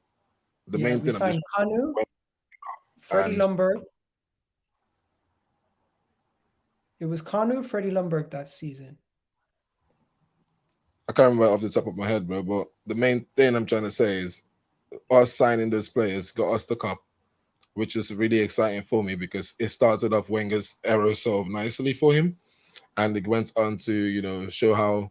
The Yeah, main we thing I'm just signed Kanu, Freddie and Lumberg. It was Kanu, Freddie Lumberg that season. I can't remember off the top of my head, bro. But the main thing I'm trying to say is us signing those players got us the cup, which is really exciting for me because it started off Wenger's era so nicely for him, and it went on to show how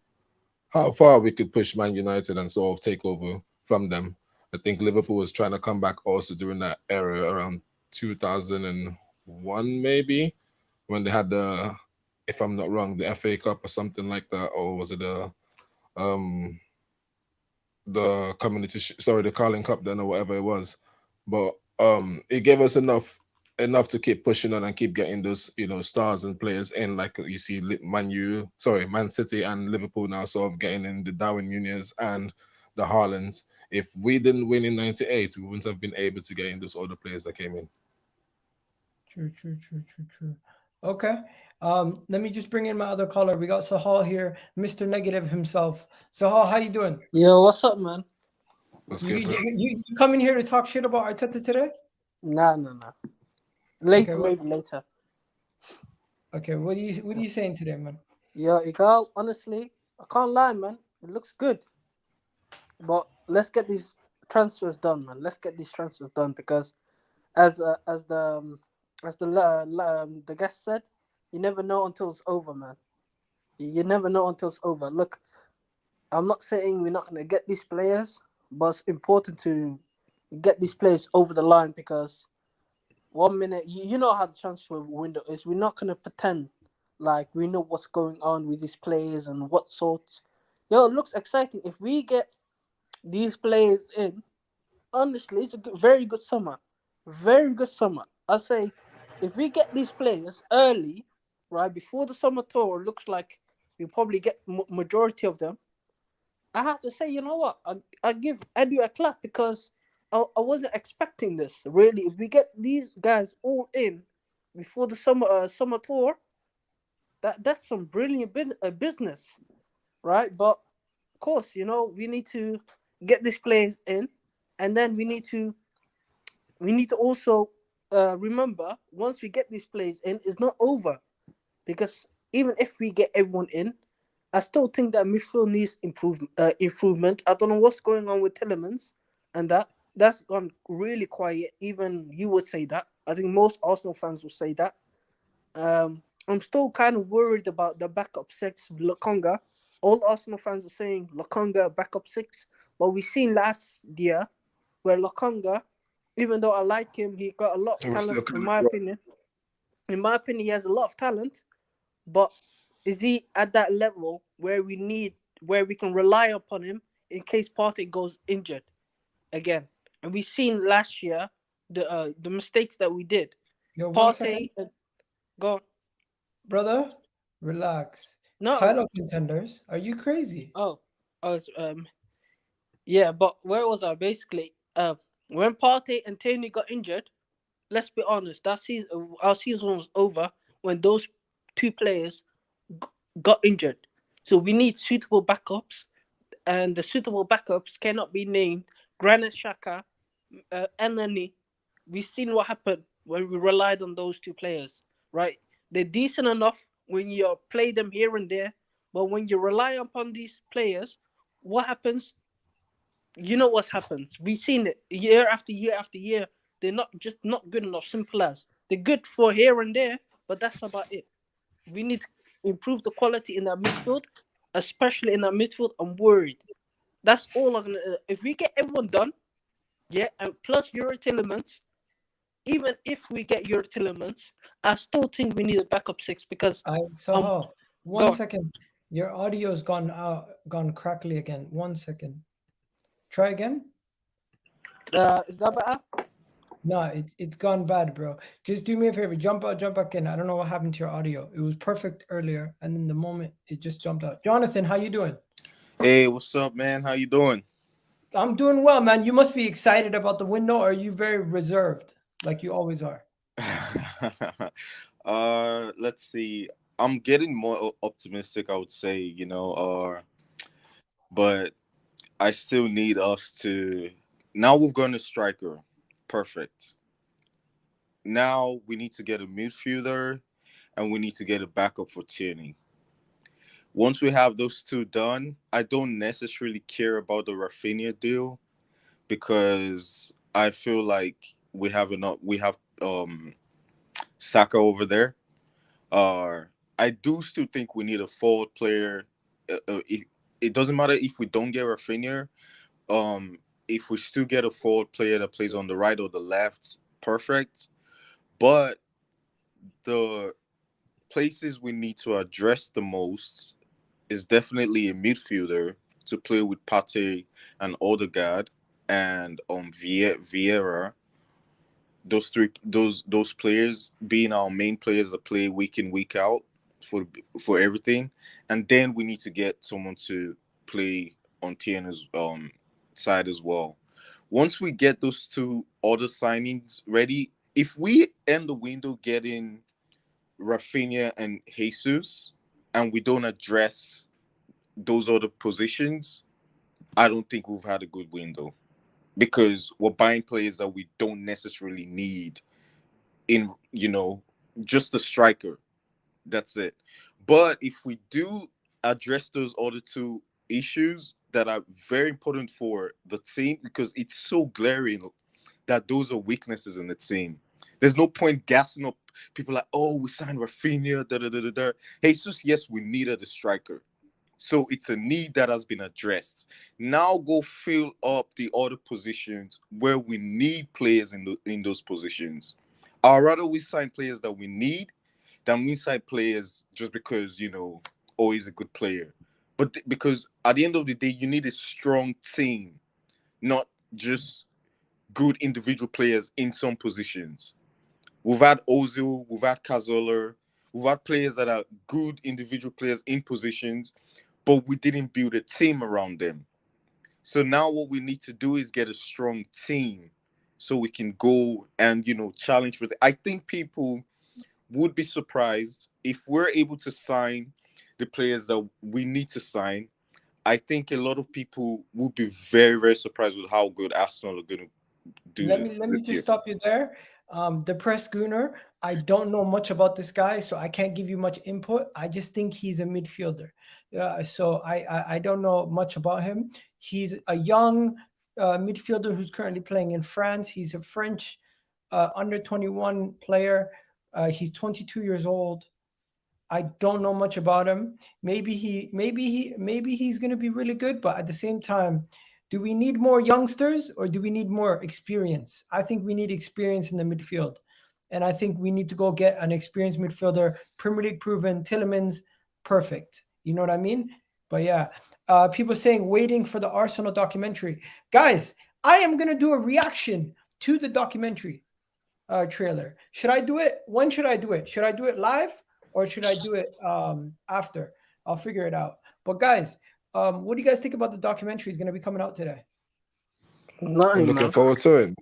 far we could push Man United and sort of take over from them. I think Liverpool was trying to come back also during that era around 2001 maybe, when they had if I'm not wrong, the FA Cup or something like that, or was it um the Carling Cup then or whatever it was. but it gave us enough to keep pushing on and keep getting those stars and players in, like you see Man City and Liverpool now sort of getting in the Darwin Nunez and the Haalands. If we didn't win in '98, we wouldn't have been able to get in those other players that came in. True, true, true, true, true. Okay. Let me just bring in my other caller. We got Sahal here, Mr. Negative himself. Sahal, how you doing? Yo, what's up, man? That's You good, you, bro. you coming here to talk shit about Arteta today? Nah, nah, nah. Okay, Later, maybe later. what are you saying today, man? Yo, Igal, honestly, I can't lie, man. It looks good. But let's get these transfers done, man. Let's get these transfers done because as uh, as the um, the guest said, you never know until it's over, man. You never know until it's over. Look, I'm not saying we're not going to get these players, but it's important to get these players over the line because 1 minute, you know how the transfer window is. We're not going to pretend like we know what's going on with these players and what sorts. Yo, it looks exciting. If we get these players in, honestly, it's a very good summer. Very good summer. I say, if we get these players early, right, before the summer tour, looks like we probably get majority of them. I have to say, you know what? I give Edu a clap because I wasn't expecting this. Really, if we get these guys all in before the summer tour, that's some brilliant business, right? But of course, we need to get these players in, and then we need to also remember once we get these players in, it's not over because even if we get everyone in, I still think that midfield needs improvement. I don't know what's going on with Tielemans and that's gone really quiet. Even you would say that. I think most Arsenal fans will say that. I'm still kind of worried about the backup six, Lokonga. All Arsenal fans are saying Lokonga backup six, but we seen last year where Lokonga, even though I like him, he got a lot of It was talent. still In kind my of opinion, he has a lot of talent. But is he at that level where we can rely upon him in case Partey goes injured again? And we've seen last year the mistakes that we did. Yo, 1 second, Partey, go on. brother. Relax. No, Title contenders? Are you crazy? oh, yeah. But where was I? Basically, when Partey and Tierney got injured, let's be honest, that season our season was over when those two players got injured. So we need suitable backups, and the suitable backups cannot be named Granit Xhaka, Elneny. We've seen what happened when we relied on those two players, right? They're decent enough when you play them here and there, but when you rely upon these players, what happens? You know what's happened. We've seen it year after year after year. They're not good enough. Simple as they're good for here and there, but that's about it. We need to improve the quality in that midfield, especially in that midfield. I'm worried. That's all I'm gonna. If we get everyone done, yeah, and plus Euro Tielemans, even if we get Euro Tielemans, I still think we need a backup six because I um, Sahal. One gone. second. Your audio's gone crackly again. 1 second. Try again. Is that better? No, it's gone bad, bro. Just do me a favor. Jump out, jump back in. I don't know what happened to your audio. It was perfect earlier, and then the moment it just jumped out. Jonathan, how you doing? Hey, what's up, man? How you doing? I'm doing well, man. You must be excited about the window, or are you very reserved, like you always are? Let's see. I'm getting more optimistic, I would say, but I still need us to. Now we've gone a striker. Perfect. Now we need to get a midfielder and we need to get a backup for Tierney. Once we have those two done, I don't necessarily care about the Raphinha deal because I feel like we have Saka over there. Uh, I do still think we need a forward player. It doesn't matter if we don't get Raphinha. If we still get a forward player that plays on the right or the left, perfect. But the places we need to address the most is definitely a midfielder to play with Pate and Odegaard and Vieira. those players being our main players that play week in week out for everything, and then we need to get someone to play on Tiena's side as well. Once we get those two other signings ready, if we end the window getting Raphinha and Jesus, and we don't address those other positions, I don't think we've had a good window, because we're buying players that we don't necessarily need in, just a striker. That's it. But if we do address those other two issues that are very important for the team, because it's so glaring that those are weaknesses in the team. There's no point gassing up people like, oh, we signed Raphinha, da da da da da. Jesus, yes, we needed a striker. So it's a need that has been addressed. Now go fill up the other positions where we need players in those positions. I'd rather we sign players that we need than we sign players just because, oh, he's a good player. But because at the end of the day, you need a strong team, not just good individual players in some positions. We've had Ozil, we've had Cazorla, we've had players that are good individual players in positions, but we didn't build a team around them. So now what we need to do is get a strong team so we can go and, challenge for it. I think people would be surprised if we're able to sign the players that we need to sign. I think a lot of people would be very, very surprised with how good Arsenal are going to do Let this me just year. stop you there. The press Gunner, I don't know much about this guy, so I can't give you much input. I just think he's a midfielder. So I don't know much about him. He's a young midfielder who's currently playing in France. He's a French under 21 player. He's 22 years old. I don't know much about him. Maybe he's going to be really good, but at the same time, do we need more youngsters or do we need more experience? I think we need experience in the midfield. And I think we need to go get an experienced midfielder, Premier League proven, Tielemans, perfect. You know what I mean? But yeah, people saying waiting for the Arsenal documentary. Guys, I am going to do a reaction to the documentary trailer. Should I do it? When should I do it? Should I do it live or should I do it after? I'll figure it out. But guys, what do you guys think about the documentary? Is going to be coming out today. I'm Nothing, looking man. forward to it.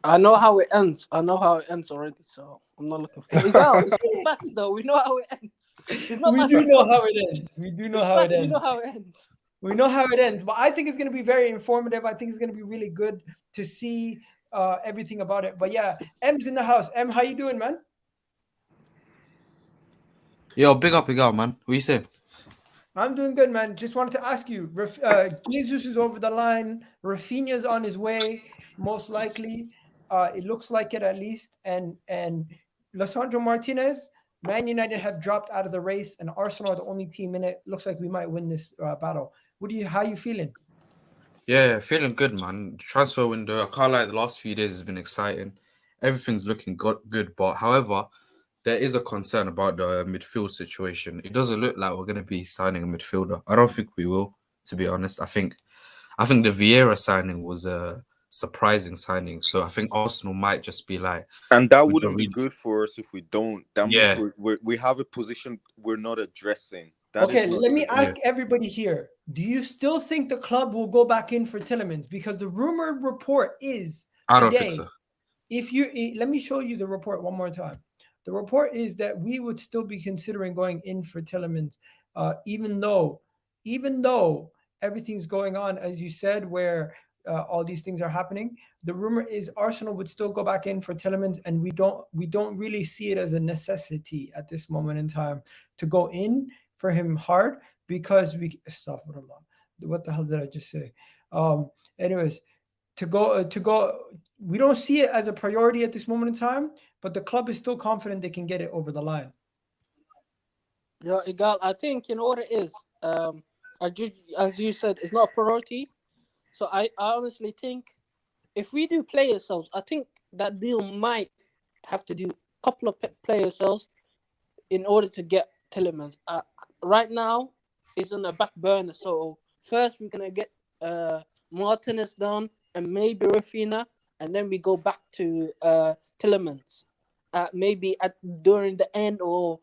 I know how it ends. I know how it ends already, so I'm not looking for it. Yeah, it's all facts though. We know how it ends. It's not We like do know how it ends. We do know it's how fact, it We know ends. how it ends. We know how it ends. But I think it's going to be very informative. I think it's going to be really good to see everything about it. But yeah, M's in the house. M, how you doing, man? Yo, big up, man. What you say? I'm doing good, man. Just wanted to ask you, Jesus is over the line. Raphinha's on his way, most likely. It looks like it at least. And Lisandro Martinez, Man United have dropped out of the race, and Arsenal are the only team in it. Looks like we might win this battle. How you feeling? Yeah, feeling good, man. Transfer window, I can't lie, the last few days has been exciting. Everything's looking good, but however, there is a concern about the midfield situation. It doesn't look like we're going to be signing a midfielder. I don't think we will, to be honest. I think the Vieira signing was a surprising signing. So I think Arsenal might just be like, and that wouldn't be good for us if we don't. That yeah, means we have a position we're not addressing. Okay, let me ask everybody here. Do you still think the club will go back in for Tielemans? Because the rumored report is I don't think so. Let me show you the report one more time. The report is that we would still be considering going in for Tielemans, even though everything's going on, as you said, where all these things are happening. The rumor is Arsenal would still go back in for Tielemans, and we don't really see it as a necessity at this moment in time to go in for him hard, because what the hell did I just say? Anyways, to go, we don't see it as a priority at this moment in time, but the club is still confident they can get it over the line. Yeah, Igal, I think you know what it is. As you said, it's not a priority. So I honestly think if we do player sales, I think that deal might have to do a couple of player sales in order to get Tielemans. Right now, it's on the back burner. So first we're gonna get Martinez done and maybe Raphinha, and then we go back to Tielemans, maybe during the end or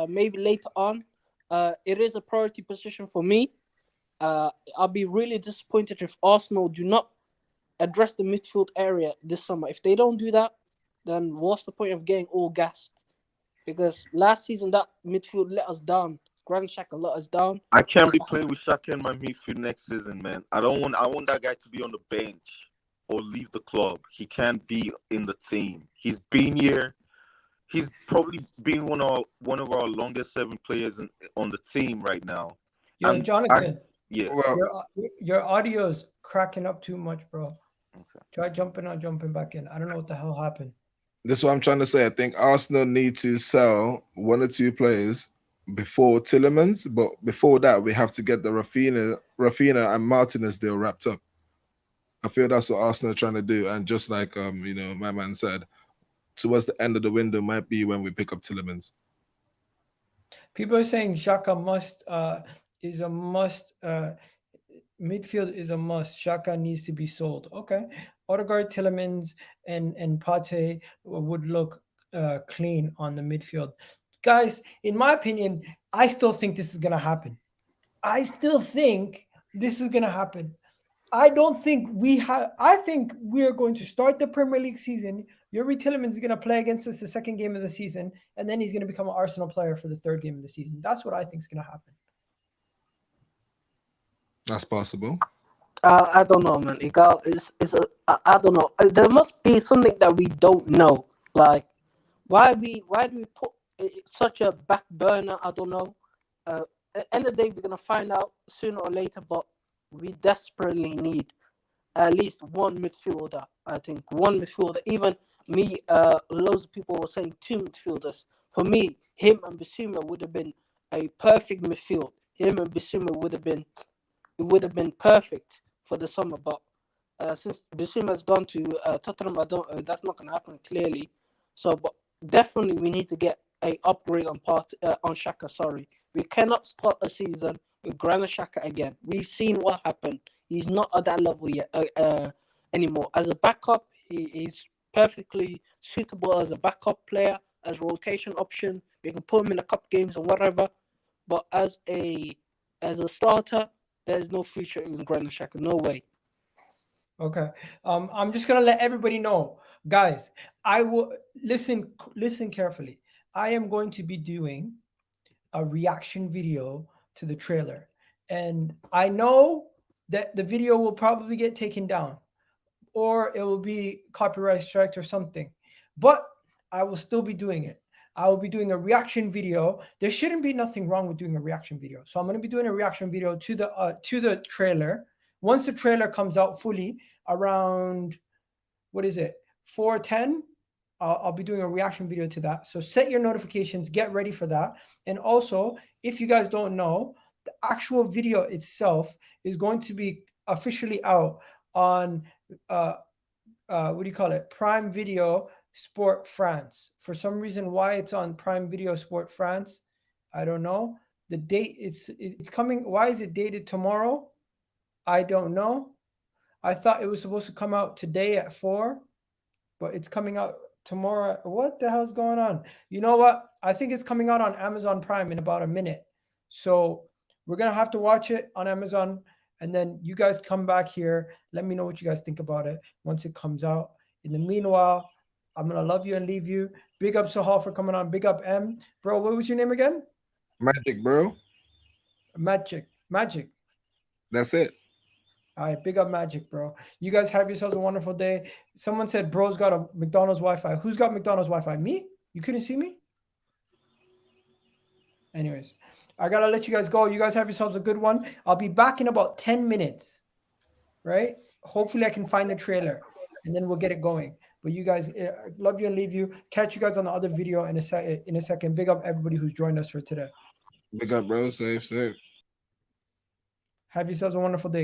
maybe later on. It is a priority position for me. I'll be really disappointed if Arsenal do not address the midfield area this summer. If they don't do that, then what's the point of getting all gassed? Because last season that midfield let us down. Granit Xhaka let us down. I can't be playing with Saka in my midfield next season, man. I want that guy to be on the bench or leave the club. He can't be in the team. He's been here. He's probably been one of our longest 7 players on the team right now. Yo, And Jonathan, Yeah. Well, your audio's cracking up too much, bro. Okay. Try jumping back in. I don't know what the hell happened. this is what I'm trying to say. I think Arsenal need to sell 1 or 2 players before Tielemans, but before that, we have to get the Raphinha and Martinez deal wrapped up. I feel that's what Arsenal are trying to do, and just like my man said, towards the end of the window might be when we pick up Tielemans. People are saying Xhaka is a must. Midfield is a must. Xhaka needs to be sold. Okay, Odegaard, Tielemans, and Partey would look clean on the midfield. Guys, in my opinion, I still think this is gonna happen. I don't think we have. I think we are going to start the Premier League season. Yuri Tielemans is going to play against us the second game of the season, and then he's going to become an Arsenal player for the third game of the season. That's what I think is going to happen. That's possible. I don't know, man. I don't know. There must be something that we don't know. Like, why do we put such a back burner? I don't know. At the end of the day, we're gonna find out sooner or later. But we desperately need at least one midfielder. I think one midfielder. Even me, loads of people were saying 2 midfielders. For me, him and Bissouma would have been a perfect midfield. Him and Bissouma would have been perfect for the summer. But since Bissouma has gone to Tottenham, that's not gonna happen clearly. So, but definitely we need to get a upgrade on Xhaka. Sorry, we cannot start a season with Granit Xhaka again. We've seen what happened. He's not at that level yet anymore. As a backup, he's perfectly suitable as a backup player, as a rotation option. We can put him in a cup games or whatever. But as a starter, there's no future in Granit Xhaka. No way. Okay. I'm just gonna let everybody know, guys. I will listen carefully. I am going to be doing a reaction video to the trailer, and I know that the video will probably get taken down, or it will be copyright striked or something. But I will still be doing it. I will be doing a reaction video. There shouldn't be nothing wrong with doing a reaction video. So I'm going to be doing a reaction video to the trailer. Once the trailer comes out fully around, 4:10, I'll be doing a reaction video to that. So set your notifications, get ready for that. And also, if you guys don't know, the actual video itself is going to be officially out on Prime Video Sport France. For some reason, why it's on Prime Video Sport France, I don't know. The date it's coming. Why is it dated tomorrow? I don't know. I thought it was supposed to come out today at 4, but it's coming out tomorrow. What the hell's going on? You know what? I think it's coming out on Amazon Prime in about a minute. So we're gonna have to watch it on Amazon, and then you guys come back here. Let me know what you guys think about it once it comes out. In the meanwhile, I'm gonna love you and leave you. Big up Sahal for coming on. Big up M. Bro, what was your name again? Magic, bro. Magic. That's it. All right, big up Magic, bro. You guys have yourselves a wonderful day. Someone said bro's got a McDonald's Wi-Fi. Who's got McDonald's Wi-Fi? Me? You couldn't see me? Anyways, I gotta let you guys go. You guys have yourselves a good one. I'll be back in about 10 minutes, right? Hopefully I can find the trailer, and then we'll get it going. But you guys, love you and leave you. Catch you guys on the other video in a second. Big up everybody who's joined us for today. Big up, bro. Safe. Have yourselves a wonderful day.